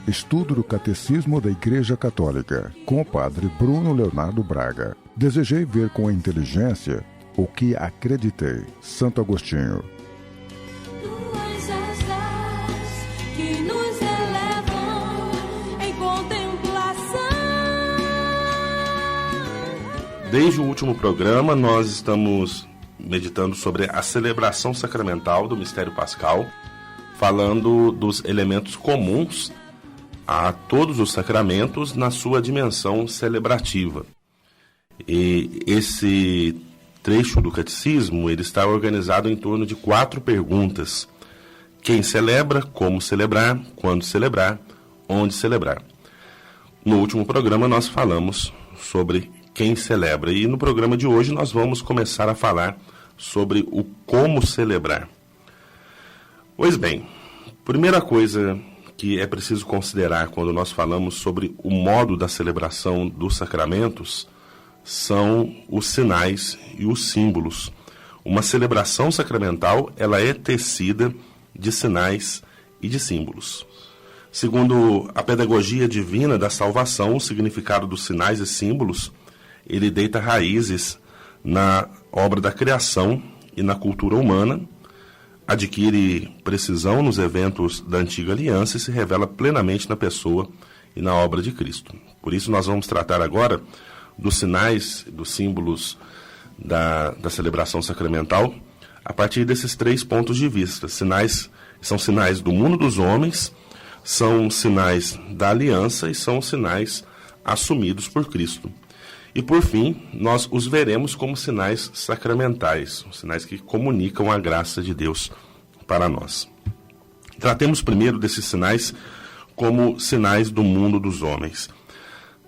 Estudo do Catecismo da Igreja Católica, com o Padre Bruno Leonardo Braga. Desejei ver com a inteligência o que acreditei. Santo Agostinho. Tuas asas que nos elevam em contemplação. Desde o último programa, nós estamos meditando sobre a celebração sacramental do Mistério Pascal, falando dos elementos comuns a todos os sacramentos na sua dimensão celebrativa. E esse trecho do catecismo ele está organizado em torno de 4 perguntas: quem celebra, como celebrar, quando celebrar, onde celebrar. No último programa nós falamos sobre quem celebra, e no programa de hoje nós vamos começar a falar sobre o como celebrar. Pois bem, primeira coisa que é preciso considerar quando nós falamos sobre o modo da celebração dos sacramentos são os sinais e os símbolos. Uma celebração sacramental, ela é tecida de sinais e de símbolos. Segundo a pedagogia divina da salvação, o significado dos sinais e símbolos, ele deita raízes na obra da criação e na cultura humana, adquire precisão nos eventos da antiga aliança e se revela plenamente na pessoa e na obra de Cristo. Por isso nós vamos tratar agora dos sinais, dos símbolos da celebração sacramental, a partir desses 3 pontos de vista. Sinais são sinais do mundo dos homens, são sinais da aliança e são sinais assumidos por Cristo. E por fim, nós os veremos como sinais sacramentais, sinais que comunicam a graça de Deus para nós. Tratemos primeiro desses sinais como sinais do mundo dos homens.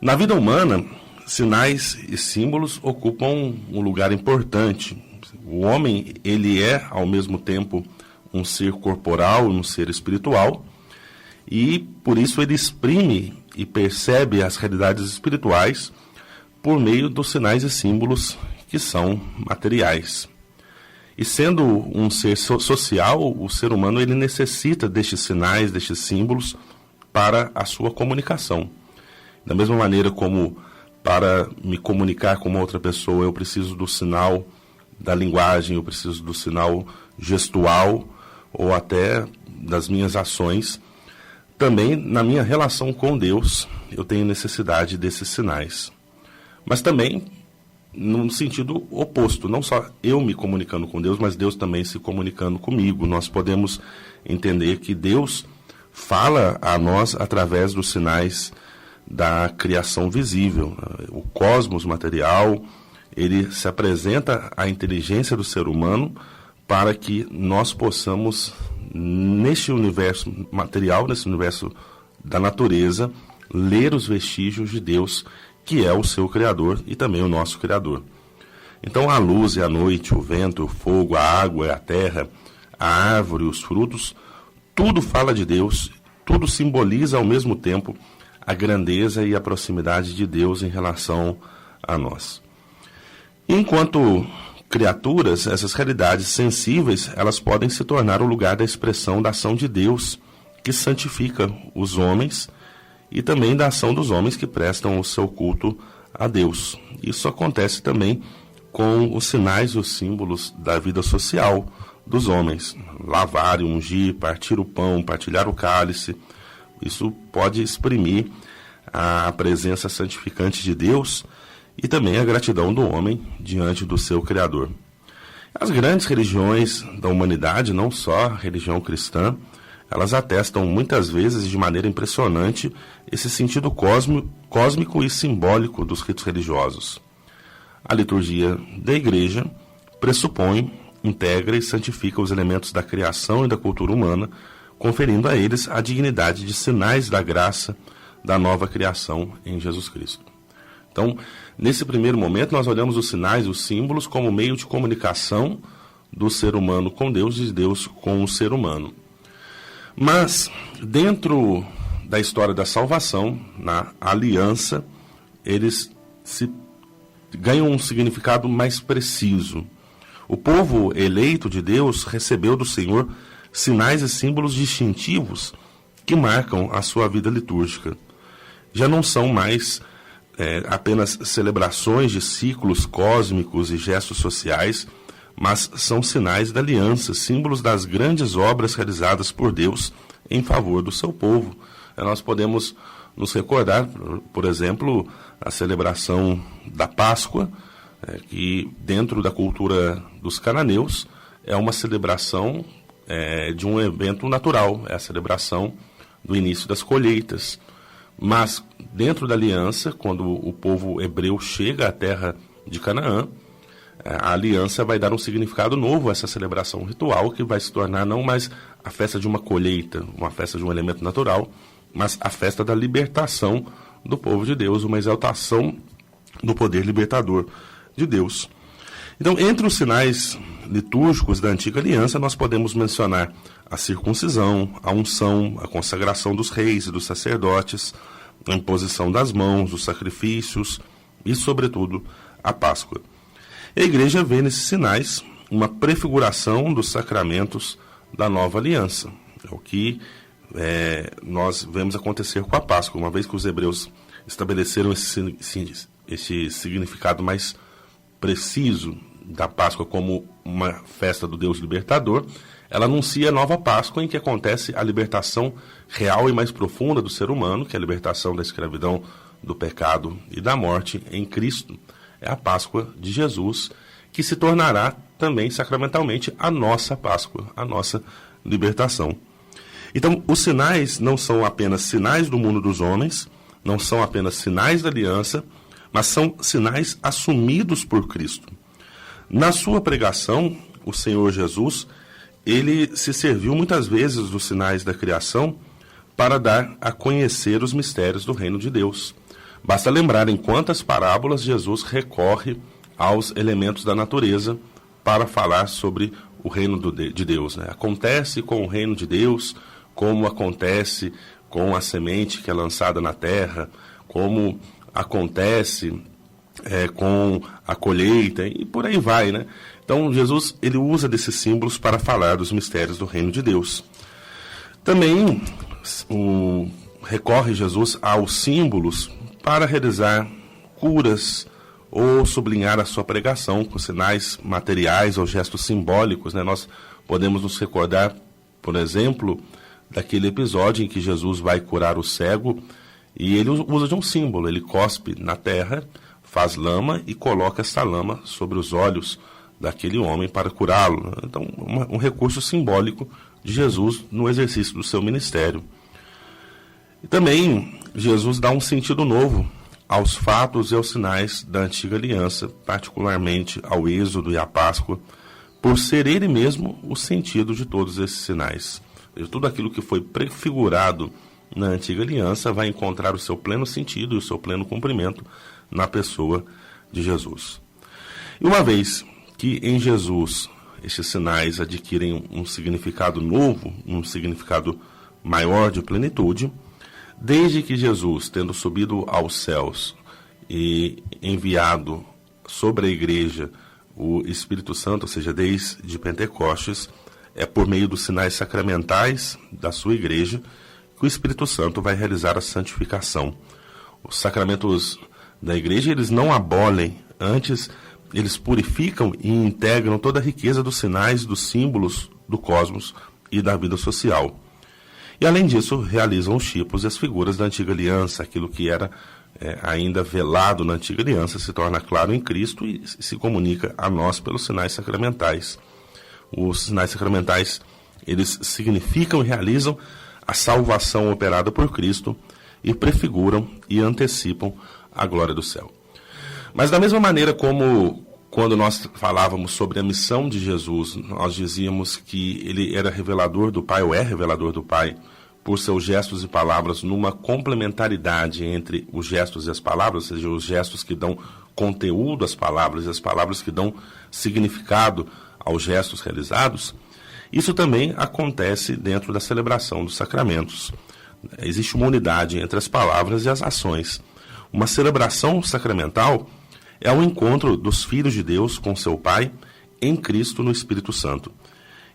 Na vida humana, sinais e símbolos ocupam um lugar importante. O homem, ele é, ao mesmo tempo, um ser corporal e um ser espiritual, e por isso ele exprime e percebe as realidades espirituais por meio dos sinais e símbolos que são materiais. E sendo um ser social, o ser humano ele necessita destes sinais, destes símbolos para a sua comunicação. Da mesma maneira como para me comunicar com uma outra pessoa eu preciso do sinal da linguagem, eu preciso do sinal gestual ou até das minhas ações, também na minha relação com Deus eu tenho necessidade desses sinais. Mas também no sentido oposto, não só eu me comunicando com Deus, mas Deus também se comunicando comigo. Nós podemos entender que Deus fala a nós através dos sinais da criação visível. O cosmos material, ele se apresenta à inteligência do ser humano para que nós possamos, neste universo material, nesse universo da natureza, ler os vestígios de Deus, que é o seu Criador e também o nosso Criador. Então a luz e a noite, o vento, o fogo, a água e a terra, a árvore, os frutos, tudo fala de Deus, tudo simboliza ao mesmo tempo a grandeza e a proximidade de Deus em relação a nós. Enquanto criaturas, essas realidades sensíveis, elas podem se tornar o lugar da expressão da ação de Deus, que santifica os homens, e também da ação dos homens que prestam o seu culto a Deus. Isso acontece também com os sinais e os símbolos da vida social dos homens. Lavar e ungir, partir o pão, partilhar o cálice. Isso pode exprimir a presença santificante de Deus e também a gratidão do homem diante do seu Criador. As grandes religiões da humanidade, não só a religião cristã, elas atestam muitas vezes de maneira impressionante esse sentido cósmico e simbólico dos ritos religiosos. A liturgia da Igreja pressupõe, integra e santifica os elementos da criação e da cultura humana, conferindo a eles a dignidade de sinais da graça da nova criação em Jesus Cristo. Então, nesse primeiro momento, nós olhamos os sinais e os símbolos como meio de comunicação do ser humano com Deus e de Deus com o ser humano. Mas, dentro da história da salvação, na aliança, eles ganham um significado mais preciso. O povo eleito de Deus recebeu do Senhor sinais e símbolos distintivos que marcam a sua vida litúrgica. Já não são mais apenas celebrações de ciclos cósmicos e gestos sociais, mas são sinais da aliança, símbolos das grandes obras realizadas por Deus em favor do seu povo. Nós podemos nos recordar, por exemplo, a celebração da Páscoa, que dentro da cultura dos cananeus é uma celebração de um evento natural, é a celebração do início das colheitas. Mas dentro da aliança, quando o povo hebreu chega à terra de Canaã, a aliança vai dar um significado novo a essa celebração ritual, que vai se tornar não mais a festa de uma colheita, uma festa de um elemento natural, mas a festa da libertação do povo de Deus, uma exaltação do poder libertador de Deus. Então, entre os sinais litúrgicos da antiga aliança, nós podemos mencionar a circuncisão, a unção, a consagração dos reis e dos sacerdotes, a imposição das mãos, os sacrifícios e, sobretudo, a Páscoa. A Igreja vê nesses sinais uma prefiguração dos sacramentos da nova aliança. É o que nós vemos acontecer com a Páscoa. Uma vez que os hebreus estabeleceram esse significado mais preciso da Páscoa como uma festa do Deus libertador, ela anuncia a nova Páscoa, em que acontece a libertação real e mais profunda do ser humano, que é a libertação da escravidão, do pecado e da morte em Cristo. É a Páscoa de Jesus, que se tornará também sacramentalmente a nossa Páscoa, a nossa libertação. Então, os sinais não são apenas sinais do mundo dos homens, não são apenas sinais da aliança, mas são sinais assumidos por Cristo. Na sua pregação, o Senhor Jesus, ele se serviu muitas vezes dos sinais da criação para dar a conhecer os mistérios do reino de Deus. Basta lembrar em quantas parábolas Jesus recorre aos elementos da natureza para falar sobre o reino de Deus. Acontece com o reino de Deus, como acontece com a semente que é lançada na terra, como acontece com a colheita, e por aí vai, né? Então, Jesus, ele usa desses símbolos para falar dos mistérios do reino de Deus. Também recorre Jesus aos símbolos para realizar curas ou sublinhar a sua pregação com sinais materiais ou gestos simbólicos, né? Nós podemos nos recordar, por exemplo, daquele episódio em que Jesus vai curar o cego e ele usa de um símbolo. Ele cospe na terra, faz lama e coloca essa lama sobre os olhos daquele homem para curá-lo. Então, um recurso simbólico de Jesus no exercício do seu ministério. E também Jesus dá um sentido novo aos fatos e aos sinais da antiga aliança, particularmente ao Êxodo e à Páscoa, por ser ele mesmo o sentido de todos esses sinais. Tudo aquilo que foi prefigurado na antiga aliança vai encontrar o seu pleno sentido e o seu pleno cumprimento na pessoa de Jesus. E uma vez que em Jesus estes sinais adquirem um significado novo, um significado maior de plenitude, desde que Jesus, tendo subido aos céus e enviado sobre a igreja o Espírito Santo, ou seja, desde Pentecostes, é por meio dos sinais sacramentais da sua igreja que o Espírito Santo vai realizar a santificação. Os sacramentos da igreja, eles não abolem, antes eles purificam e integram toda a riqueza dos sinais, dos símbolos do cosmos e da vida social. E além disso, realizam os tipos e as figuras da antiga aliança. Aquilo que era ainda velado na antiga aliança se torna claro em Cristo e se comunica a nós pelos sinais sacramentais. Os sinais sacramentais, eles significam e realizam a salvação operada por Cristo e prefiguram e antecipam a glória do céu. Mas da mesma maneira como quando nós falávamos sobre a missão de Jesus, nós dizíamos que ele era revelador do Pai, ou é revelador do Pai, por seus gestos e palavras, numa complementaridade entre os gestos e as palavras, ou seja, os gestos que dão conteúdo às palavras e as palavras que dão significado aos gestos realizados. Isso também acontece dentro da celebração dos sacramentos. Existe uma unidade entre as palavras e as ações. Uma celebração sacramental é o encontro dos filhos de Deus com seu Pai em Cristo no Espírito Santo.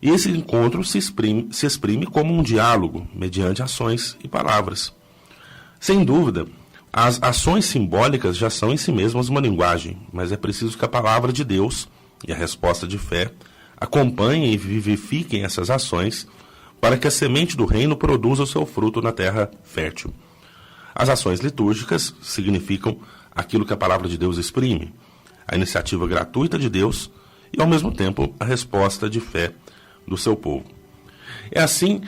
E esse encontro se exprime como um diálogo, mediante ações e palavras. Sem dúvida, as ações simbólicas já são em si mesmas uma linguagem, mas é preciso que a palavra de Deus e a resposta de fé acompanhem e vivifiquem essas ações para que a semente do reino produza o seu fruto na terra fértil. As ações litúrgicas significam aquilo que a palavra de Deus exprime, a iniciativa gratuita de Deus e, ao mesmo tempo, a resposta de fé do seu povo. É assim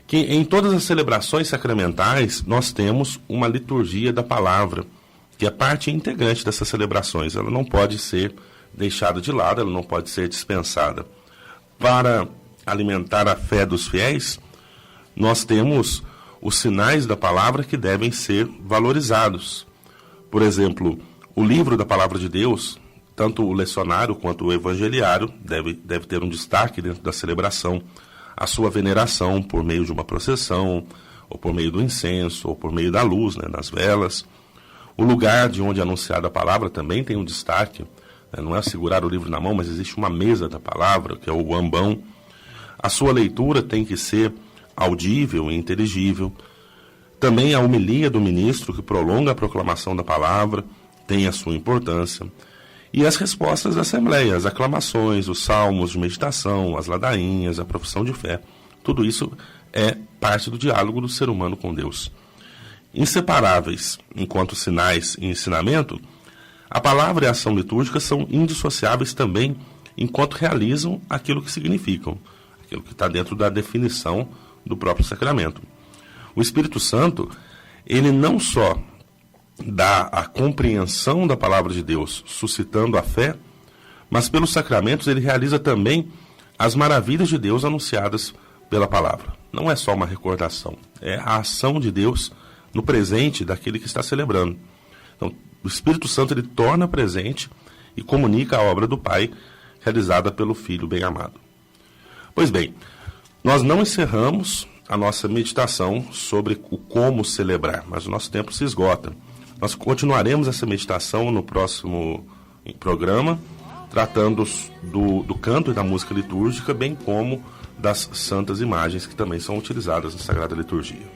que em todas as celebrações sacramentais nós temos uma liturgia da palavra, que é parte integrante dessas celebrações. Ela não pode ser deixada de lado, ela não pode ser dispensada. Para alimentar a fé dos fiéis, nós temos os sinais da palavra que devem ser valorizados. Por exemplo, o livro da palavra de Deus, tanto o lecionário quanto o evangeliário, deve ter um destaque dentro da celebração. A sua veneração por meio de uma procissão, ou por meio do incenso, ou por meio da luz, das velas. O lugar de onde é anunciada a palavra também tem um destaque. Não é segurar o livro na mão, mas existe uma mesa da palavra, que é o ambão. A sua leitura tem que ser audível e inteligível. Também a homilia do ministro, que prolonga a proclamação da palavra, tem a sua importância. E as respostas da Assembleia, as aclamações, os salmos de meditação, as ladainhas, a profissão de fé. Tudo isso é parte do diálogo do ser humano com Deus. Inseparáveis enquanto sinais e ensinamento, a palavra e a ação litúrgica são indissociáveis também enquanto realizam aquilo que significam, aquilo que está dentro da definição do próprio sacramento. O Espírito Santo, ele não só dá a compreensão da palavra de Deus, suscitando a fé, mas pelos sacramentos ele realiza também as maravilhas de Deus anunciadas pela palavra. Não é só uma recordação, é a ação de Deus no presente daquele que está celebrando. Então, o Espírito Santo ele torna presente e comunica a obra do Pai realizada pelo Filho bem-amado. Pois bem, nós não encerramos a nossa meditação sobre o como celebrar, mas o nosso tempo se esgota. Nós continuaremos essa meditação no próximo programa, tratando do canto e da música litúrgica, bem como das santas imagens que também são utilizadas na Sagrada Liturgia.